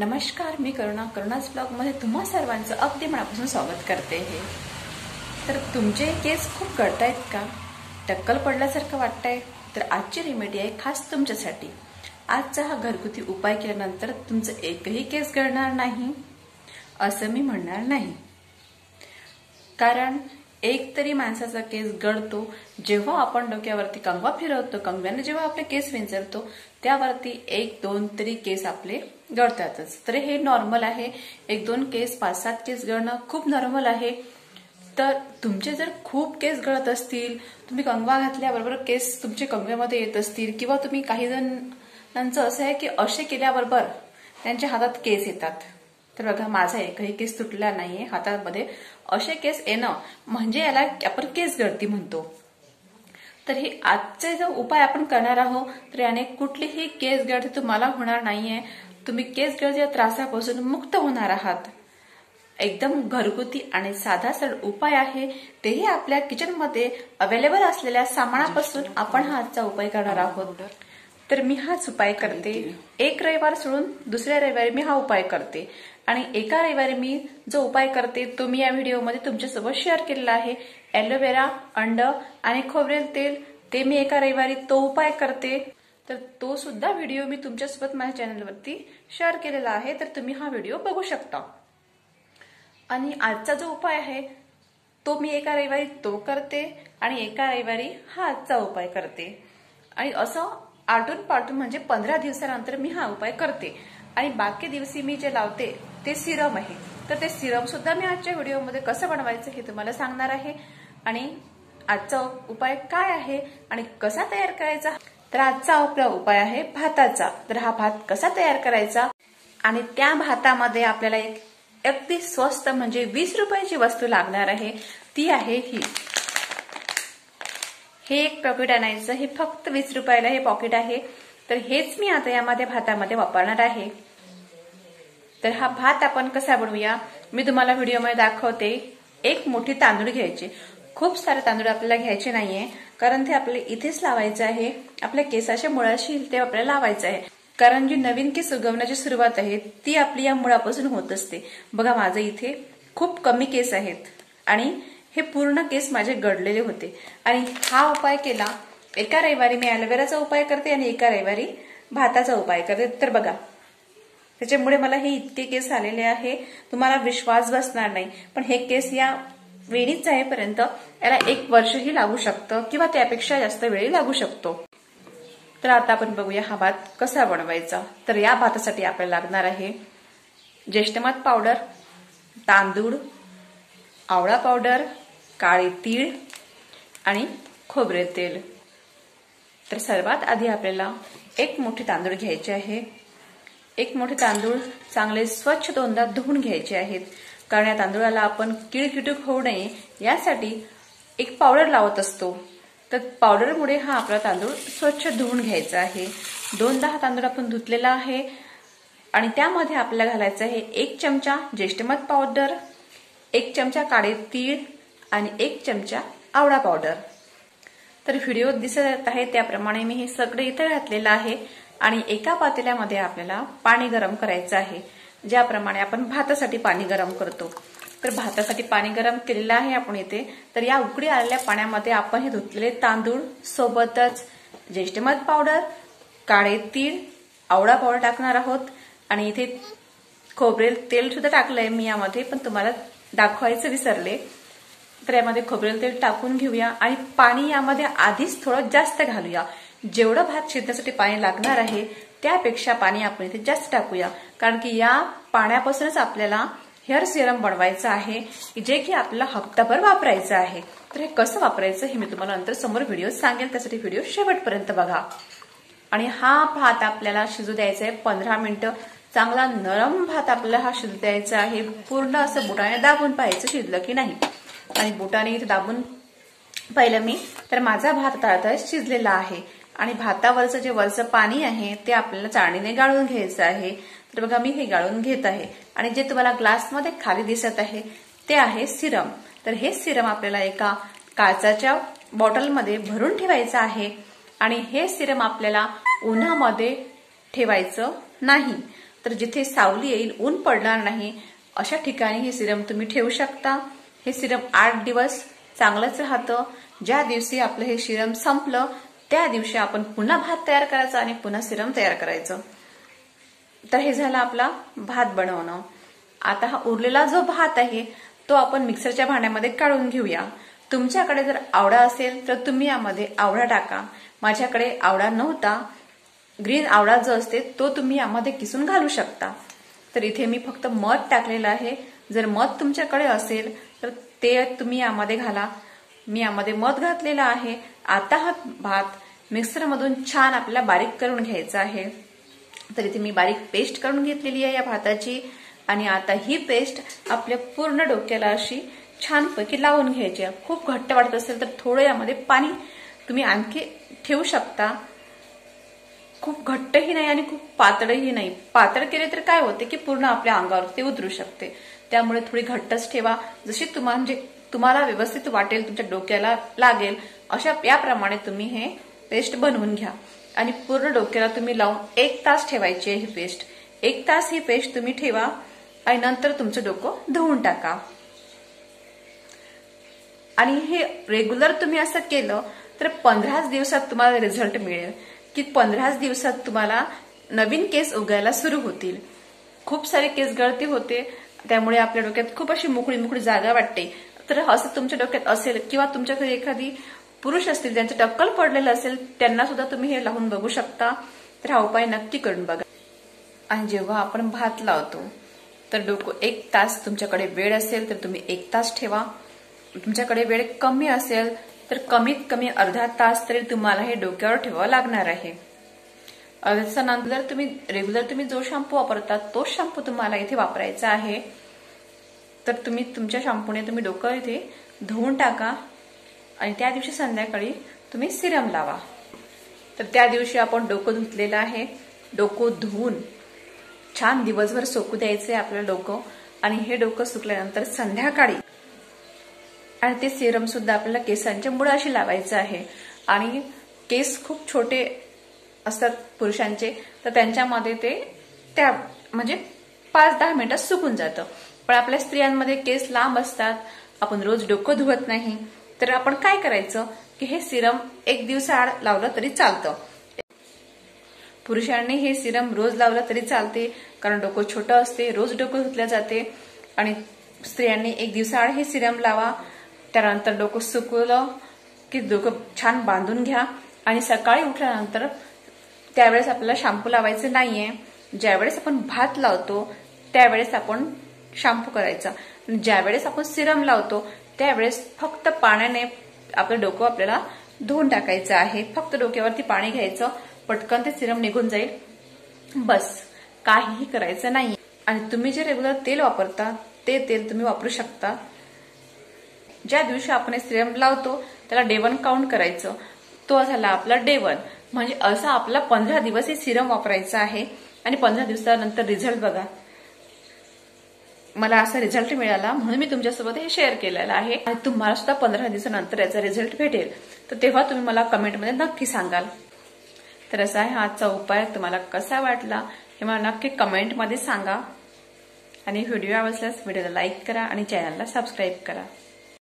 नमस्कार, मी करुणाच ब्लॉग मध्ये तुम्हा सर्वांचं अगदी मनापासून स्वागत करते आहे। तर तुमचे केस खूप गळतायत का? टक्कल पडल्यासारखं वाटतंय? तर आजची रेमेडी आहे खास तुमच्यासाठी। आजचा हा घरगुती उपाय केल्यानंतर तुमचं एकही केस गळणार नाही असं मी म्हणणार नाही, कारण एक तरी माणसाचा केस गळतो जेव्हा आपण डोक्यावरती कंगवा फिरवतो, कंगव्याने जेव्हा आपले केस विंचरतो त्यावरती एक दोन तरी केस आपले गळतातच। तर हे नॉर्मल आहे, एक दोन केस 5-7 केस गळणं खूप नॉर्मल आहे। तर तुमचे जर खूप केस गळत असतील, तुम्ही कंगवा घातल्याबरोबर केस तुमचे कंगव्यामध्ये येत असतील, किंवा तुम्ही काही जणांचं असं आहे की असे केल्याबरोबर त्यांच्या हातात केस येतात, तर बघा माझा एकही केस तुटला नाहीये हातामध्ये। असे केस येणं म्हणजे याला आपण केस गळती म्हणतो। तर हे आजचे जो उपाय आपण करणार आहोत तर याने कुठलीही केस गळती तुम्हाला होणार नाहीये। तुम्ही केस गळतीच्या त्रासापासून मुक्त होणार आहात। एकदम घरगुती आणि साधा सरळ उपाय आहे, तेही आपल्या किचन मध्ये अवेलेबल असलेल्या सामानापासून आपण हा आजचा उपाय करणार आहोत। तर मी हाच उपाय करते। एक रविवार सोडून दुसऱ्या रविवारी मी हा उपाय करते, आणि एका रविवारी मी जो उपाय करते तो मी या व्हिडिओमध्ये तुमच्यासोबत शेअर केलेला आहे। एलोवेरा, अंड आणि खोबरेल तेल, ते मी एका रविवारी तो उपाय करते। तर तो सुद्धा व्हिडिओ मी तुमच्यासोबत माझ्या चॅनलवरती शेअर केलेला आहे, तर तुम्ही हा व्हिडिओ बघू शकता। आणि आजचा जो उपाय आहे तो मी एका रविवारी तो करते आणि एका रविवारी हा आजचा उपाय करते, आणि असं आलटून पालटून म्हणजे 15 दिवसानंतर मी हा उपाय करते। आणि बाकी दिवशी मी जे लावते ते सिरम आहे, तर ते सिरम सुद्धा मी आजच्या व्हिडिओमध्ये कसं बनवायचं हे तुम्हाला सांगणार आहे। आणि आजचा उपाय काय आहे आणि कसा तयार करायचा, तर आजचा आपला उपाय आहे भाताचा। तर हा भात कसा तयार करायचा, आणि त्या भातामध्ये आपल्याला एक अगदी स्वस्त म्हणजे 20 रुपयाची वस्तू लागणार आहे, ती आहे ही। हे एक पॉकेट आणायचं, हे फक्त 20 रुपयाला हे पॉकेट आहे। तर हेच मी आता यामध्ये भातामध्ये वापरणार आहे। तर हा भात आपण कसा बनवूया मी तुम्हाला व्हिडिओमध्ये दाखवते। एक मोठी तांदूळ घ्यायचे, खूप सारे तांदूळ आपल्याला घ्यायचे नाहीये, कारण ते आपल्याला इथेच लावायचं आहे, आपल्या केसाच्या मुळाशी ते आपल्याला लावायचं आहे। कारण जी नवीन केस उगवण्याची सुरुवात आहे ती आपली या मुळापासून होत असते। बघा माझे इथे खूप कमी केस आहेत आणि हे पूर्ण केस माझे गळलेले होते। आणि हा उपाय केला, एका रविवारी मी एलोवेराचा उपाय करते आणि एका रविवारी भाताचा उपाय करते। तर बघा त्याच्यामुळे मला हे इतके केस आलेले आहे, तुम्हाला विश्वास बसणार नाही। पण हे केस या वेणीच जाईपर्यंत याला 1 वर्षही लागू शकतं, किंवा त्यापेक्षा जास्त वेळ लागू शकतो। तर आता आपण बघूया हा भात कसा बनवायचा। तर या भातासाठी आपल्याला लागणार आहे ज्येष्ठमध पावडर, तांदूळ, आवळा पावडर, काळे तीळ आणि खोबरेल तेल। तर सर्वात आधी आपल्याला एक मोठे तांदूळ घ्यायचे आहे। एक मोठे तांदूळ चांगले स्वच्छ 2दा धुवून घ्यायचे आहेत, कारण या तांदूळाला आपण कीड कीटक होऊ नये यासाठी एक पावडर लावत असतो। तर पावडरमुळे हा आपला तांदूळ स्वच्छ धुवून घ्यायचा आहे। 2दा हा तांदूळ आपण धुतलेला आहे, आणि त्यामध्ये आपल्याला घालायचं आहे 1 चमचा ज्येष्ठमध पावडर, 1 चमचा काळे तीळ आणि 1 चमचा आवळा पावडर। तर व्हिडिओ दिसत आहे त्याप्रमाणे मी हे सगळे इथे घातलेलं आहे, आणि एका पातेल्यामध्ये आपल्याला पाणी गरम करायचं आहे, ज्याप्रमाणे आपण भातासाठी पाणी गरम करतो। तर भातासाठी पाणी गरम केलेलं आहे आपण इथे। तर या उकळी आलेल्या पाण्यामध्ये आपण हे धुतलेले तांदूळ सोबतच ज्येष्ठमध पावडर, काळे तीळ, आवळा पावडर टाकणार आहोत, आणि इथे खोबरेल तेल सुद्धा टाकलंय मी यामध्ये, पण तुम्हाला दाखवायचं विसरले। तर यामध्ये खोबरेल तेल टाकून घेऊया, आणि पाणी यामध्ये आधीच थोडं जास्त घालूया। जेवढं भात शिजण्यासाठी पाणी लागणार आहे त्यापेक्षा पाणी आपण इथे जास्त टाकूया, कारण की या पाण्यापासूनच आपल्याला हेअर सिरम बनवायचं आहे, जे की आपल्याला हप्ताभर वापरायचं आहे। तर हे कसं वापरायचं हे मी तुम्हाला नंतर समोर व्हिडिओ सांगेल, त्यासाठी व्हिडिओ शेवटपर्यंत बघा। आणि हा भात आपल्याला शिजू द्यायचा आहे 15 मिनिटं। चांगला नरम भात आपल्याला हा शिजू द्यायचा आहे, पूर्ण असं बोटाने दाबून पाहायचं शिजलं की नाही। आणि बोटाने इथे दाबून पाहिलं मी, तर माझा भात आता शिजलेला आहे, आणि भातावरचं जे वरचं पाणी आहे ते आपल्याला चाळणीने गाळून घ्यायचं आहे। तर बघा मी हे गाळून घेत आहे, आणि जे तुम्हाला ग्लासमध्ये खाली दिसत आहे ते आहे सिरम। तर हे सिरम आपल्याला एका काचेच्या बॉटलमध्ये भरून ठेवायचं आहे, आणि हे सिरम आपल्याला उन्हामध्ये ठेवायचं नाही, तर जिथे सावली येईल, ऊन पडणार नाही अशा ठिकाणी हे सिरम तुम्ही ठेवू शकता. हे सिरम 8 दिवस चांगलंच राहतं. ज्या दिवशी आपलं हे सिरम संपलं त्या दिवशी आपण पुन्हा भात तयार करायचा आणि पुन्हा सिरम तयार करायचं. तर हे झालं आपला भात बनवणं. आता हा उरलेला जो भात आहे तो आपण मिक्सरच्या भांड्यामध्ये काढून घेऊया. तुमच्याकडे जर आवळा असेल तर तुम्ही यामध्ये आवळा टाका. माझ्याकडे आवळा नव्हता. ग्रीन आवळा जो असते तो तुम्ही यामध्ये किसून घालू शकता. तर इथे मी फक्त मध टाकलेलं आहे. जर मध तुमच्याकडे असेल तर ते तुम्ही यामध्ये घाला. मी यामध्ये मध घातलेला आहे. आता हा भात मिक्सरमधून छान आपल्याला बारीक करून घ्यायचा आहे. तर इथे मी बारीक पेस्ट करून घेतलेली आहे या भाताची. आणि आता ही पेस्ट आपल्या पूर्ण डोक्याला अशी छानपैकी लावून घ्यायची. खूप घट्ट वाटत असेल तर थोडं यामध्ये पाणी तुम्ही आणखी ठेवू शकता. खूप घट्टही नाही आणि खूप पातळही नाही. पातळ केले तर काय होते की पूर्ण आपल्या अंगावर ते उतरू शकते. त्यामुळे थोडी घट्टच ठेवा. जशी तुम्हाला व्यवस्थित वाटेल, तुमच्या डोक्याला लागेल अशा याप्रमाणे तुम्ही हे पेस्ट बनवून घ्या. आणि पूर्ण डोक्याला तुम्ही लावून 1 तास ठेवायची आहे ही पेस्ट. 1 तास ही पेस्ट तुम्ही ठेवा आणि नंतर तुमचं डोकं धुवून टाका. आणि हे रेग्युलर तुम्ही असं केलं तर 15 दिवसात तुम्हाला रिझल्ट मिळेल. की 15 दिवसात तुम्हाला नवीन केस उगायला सुरू होतील. खूप सारे केस गळती होते, त्यामुळे आपल्या डोक्यात खूप अशी मोकळी मोकळी जागा वाटते. तर असं तुमच्या डोक्यात असेल किंवा तुमच्याकडे एखादी पुरुष असतील ज्यांचं टक्कल पडलेलं असेल त्यांना सुद्धा तुम्ही हे लावून बघू शकता. तर हा उपाय नक्की करून बघा. आणि जेव्हा आपण भात लावतो तर डोकं 1 तास तुमच्याकडे वेळ असेल तर तुम्ही 1 तास ठेवा. तुमच्याकडे वेळ कमी असेल तर कमीत कमी अर्धा तास तरी तुम्हाला हे डोक्यावर ठेवावं लागणार आहे. त्याच्यानंतर रेग्युलर जो शॅम्पू वापरता तो शॅम्पू तुम्हाला इथे वापरायचा आहे. तर तुम्ही तुमच्या शॅम्पूने तुम्ही डोकं इथे धुवून टाका आणि त्या दिवशी संध्याकाळी तुम्ही सिरम लावा. तर त्या दिवशी आपण डोकं धुतलेलं आहे. डोकं धुवून छान दिवसभर सोकू द्यायचंय आपलं डोकं. आणि हे डोकं सुकल्यानंतर संध्याकाळी आणि ते सिरम सुद्धा आपल्याला केसांच्या मुळाशी लावायचं आहे. आणि केस खूप छोटे असतात पुरुषांचे तर त्यांच्यामध्ये ते त्या म्हणजे 5-10 मिनिटात सुकून जातं. पण आपल्या स्त्रियांमध्ये केस लांब असतात, आपण रोज डोकं धुवत नाही. तर आपण काय करायचं की हे सिरम 1 दिवसाआड लावलं तरी चालतं. पुरुषांनी हे सिरम रोज लावलं तरी चालते कारण डोकं छोटं असते, रोज डोकं धुतलं जाते. आणि स्त्रियांनी 1 दिवसाआड हे सिरम लावा. त्यानंतर डोकं सुकवलं की डोकं छान बांधून घ्या. आणि सकाळी उठल्यानंतर त्यावेळेस आपल्याला शॅम्पू लावायचं नाहीये. ज्यावेळेस आपण भात लावतो त्यावेळेस आपण शॅम्पू करायचा. ज्यावेळेस आपण सिरम लावतो त्यावेळेस फक्त पाण्याने आपलं डोकं आपल्याला धुवून टाकायचं आहे. फक्त डोक्यावरती पाणी घ्यायचं, पटकन ते सिरम निघून जाईल. बस, काहीही करायचं नाही. आणि तुम्ही जे रेग्युलर तेल वापरता ते तेल तुम्ही वापरू शकता. ज्या दिवशी आपण सिरम लावतो त्याला डे 1 काउंट करायचं. तो झाला आपला डे 1. म्हणजे असं आपला 15 दिवस हे सिरम वापरायचं आहे. आणि 15 दिवसानंतर रिझल्ट बघा. मला असा रिझल्ट मिळाला म्हणून मी तुमच्यासोबत हे शेअर केलेलं आहे. आणि तुम्हाला सुद्धा 15 दिवसानंतर याचा रिझल्ट भेटेल. तर तेव्हा तुम्ही मला कमेंटमध्ये नक्की सांगाल. तर असा आहे आजचा उपाय. तुम्हाला कसा वाटला हे मला नक्की कमेंटमध्ये सांगा. आणि व्हिडिओ आवडल्यास व्हिडिओला लाईक करा आणि चॅनलला सबस्क्राईब करा.